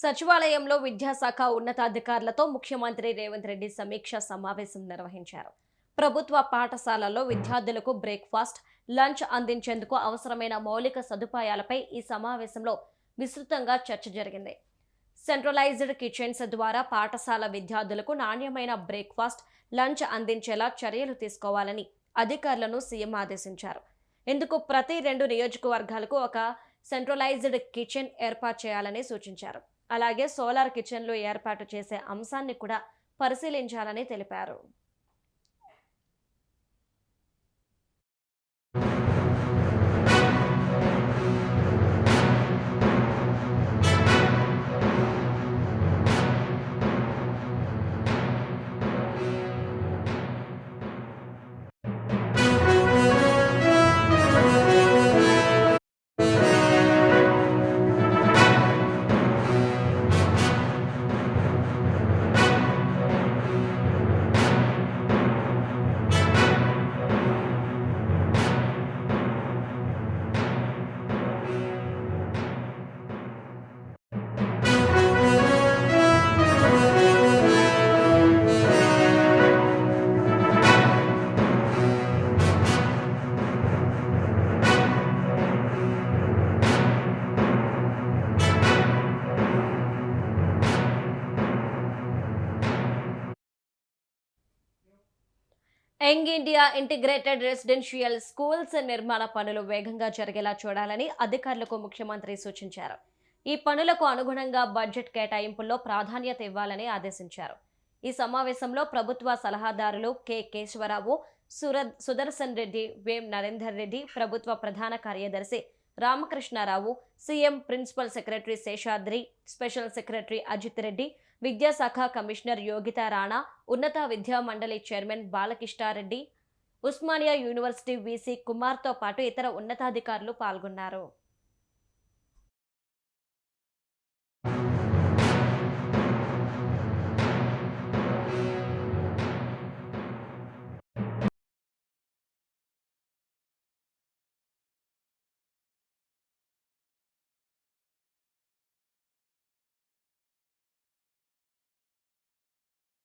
సచివాలయంలో విద్యాశాఖ ఉన్నతాధికారులతో ముఖ్యమంత్రి రేవంత్ రెడ్డి సమీక్ష సమావేశం నిర్వహించారు. ప్రభుత్వ పాఠశాలల్లో విద్యార్థులకు బ్రేక్ఫాస్ట్, లంచ్ అందించేందుకు అవసరమైన మౌలిక సదుపాయాలపై ఈ సమావేశంలో విస్తృతంగా చర్చ జరిగింది. సెంట్రలైజ్డ్ కిచెన్స్ ద్వారా పాఠశాల విద్యార్థులకు నాణ్యమైన బ్రేక్ఫాస్ట్, లంచ్ అందించేలా చర్యలు తీసుకోవాలని అధికారులను సీఎం ఆదేశించారు. ఇందుకు ప్రతి 2 నియోజకవర్గాలకు ఒక సెంట్రలైజ్డ్ కిచెన్ ఏర్పాటు చేయాలని సూచించారు. అలాగే సోలార్ కిచెన్లు ఏర్పాటు చేసే అంశాన్ని కూడా పరిశీలించాలని తెలిపారు. Young India integrated residential schools నిర్మాణ పనులు వేగంగా జరిగేలా చూడాలని అధికారులకు ముఖ్యమంత్రి సూచించారు. ఈ పనులకు అనుగుణంగా బడ్జెట్ కేటాయింపుల్లో ప్రాధాన్యత ఇవ్వాలని ఆదేశించారు. ఈ సమావేశంలో ప్రభుత్వ సలహాదారులు కె కేశవరావు, సుదర్శన్ రెడ్డి, వేం నరేందర్ రెడ్డి, ప్రభుత్వ ప్రధాన కార్యదర్శి Ramakrishna Rao, CM principal secretary Seshadri, special secretary Ajit Reddy, విద్యాశాఖ కమిషనర్ యోగితా రాణా, ఉన్నత విద్యా మండలి chairman Balakishta Reddy, Osmania university VC కుమార్తో పాటు ఇతర ఉన్నతాధికారులు పాల్గొన్నారు.